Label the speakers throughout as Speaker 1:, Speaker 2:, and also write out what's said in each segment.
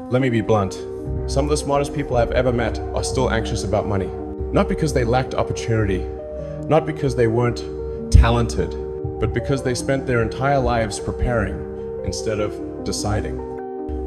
Speaker 1: Let me be blunt. Some of the smartest people I've ever met are still anxious about money. Not because they lacked opportunity, not because they weren't talented, but because they spent their entire lives preparing instead of deciding.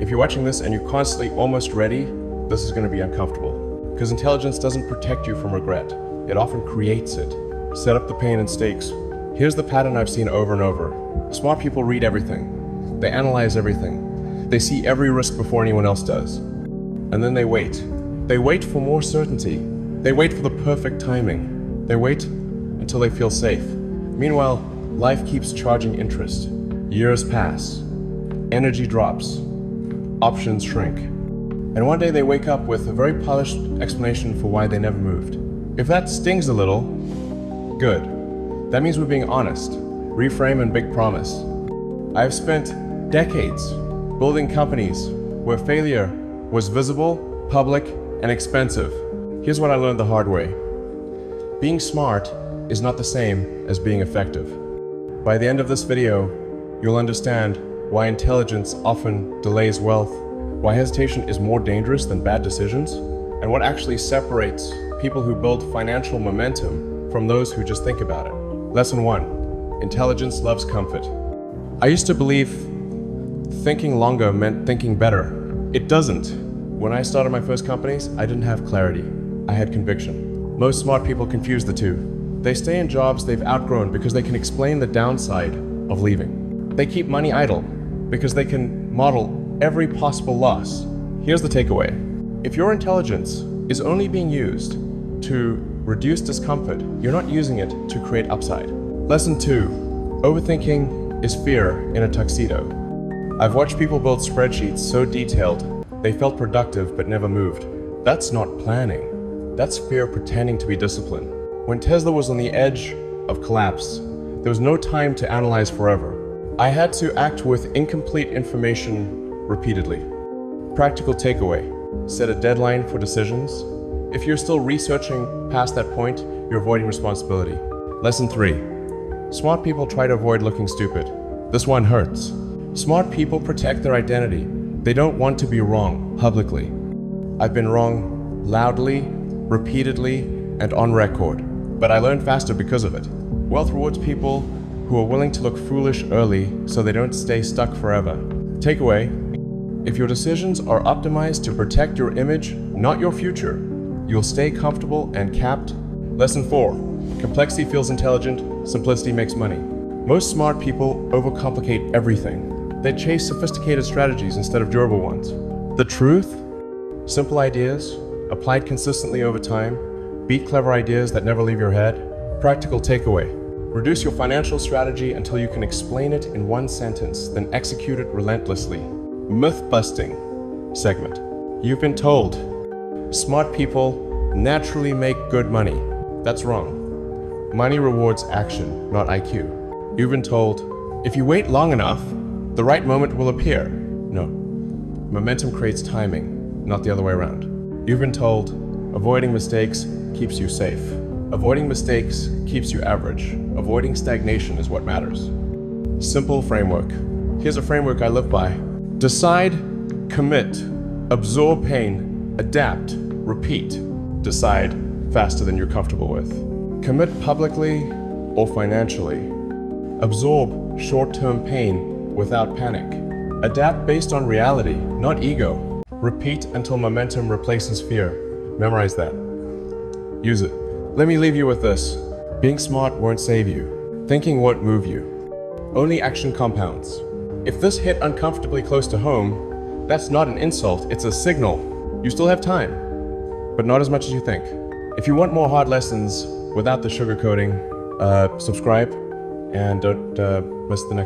Speaker 1: If you're watching this and you're constantly almost ready, this is going to be uncomfortable. Because intelligence doesn't protect you from regret. It often creates it. Set up the pain and stakes. Here's the pattern I've seen over and over. Smart people read everything. They analyze everything. They see every risk before anyone else does. And then they wait. They wait for more certainty. They wait for the perfect timing. They wait until they feel safe. Meanwhile, life keeps charging interest. Years pass. Energy drops. Options shrink. And one day they wake up with a very polished explanation for why they never moved. If that stings a little, good. That means we're being honest. Reframe and big promise. I've spent decades building companies where failure was visible, public, and expensive. Here's what I learned the hard way. Being smart is not the same as being effective. By the end of this video, you'll understand why intelligence often delays wealth, why hesitation is more dangerous than bad decisions, and what actually separates people who build financial momentum from those who just think about it. Lesson 1. Intelligence loves comfort. I used to believe thinking longer meant thinking better. It doesn't. When I started my first companies, I didn't have clarity. I had conviction. Most smart people confuse the two. They stay in jobs they've outgrown because they can explain the downside of leaving. They keep money idle because they can model every possible loss. Here's the takeaway. If your intelligence is only being used to reduce discomfort, you're not using it to create upside. Lesson 2. Overthinking is fear in a tuxedo. I've watched people build spreadsheets so detailed they felt productive but never moved. That's not planning. That's fear pretending to be disciplined. When Tesla was on the edge of collapse, there was no time to analyze forever. I had to act with incomplete information repeatedly. Practical takeaway. Set a deadline for decisions. If you're still researching past that point, you're avoiding responsibility. Lesson 3. Smart people try to avoid looking stupid. This one hurts. Smart people protect their identity. They don't want to be wrong publicly. I've been wrong loudly, repeatedly, and on record. But I learned faster because of it. Wealth rewards people who are willing to look foolish early so they don't stay stuck forever. Takeaway. If your decisions are optimized to protect your image, not your future, you'll stay comfortable and capped. Lesson 4. Complexity feels intelligent, simplicity makes money. Most smart people overcomplicate everything. They chase sophisticated strategies instead of durable ones. The truth? Simple ideas, applied consistently over time, beat clever ideas that never leave your head. Practical takeaway. Reduce your financial strategy until you can explain it in one sentence, then execute it relentlessly. Myth-busting segment. You've been told smart people naturally make good money. That's wrong. Money rewards action, not IQ. You've been told if you wait long enough, the right moment will appear. No. Momentum creates timing, not the other way around. You've been told avoiding mistakes keeps you safe. Avoiding mistakes keeps you average. Avoiding stagnation is what matters. Simple framework. Here's a framework I live by. Decide, commit, absorb pain, adapt, repeat. Decide faster than you're comfortable with. Commit publicly or financially. Absorb short-term pain without panic. Adapt based on reality, not ego. Repeat until momentum replaces fear. Memorize that. Use it. Let me leave you with this. Being smart won't save you. Thinking won't move you. Only action compounds. If this hit uncomfortably close to home, that's not an insult, it's a signal. You still have time, but not as much as you think. If you want more hard lessons without the sugarcoating, subscribe and don't miss the next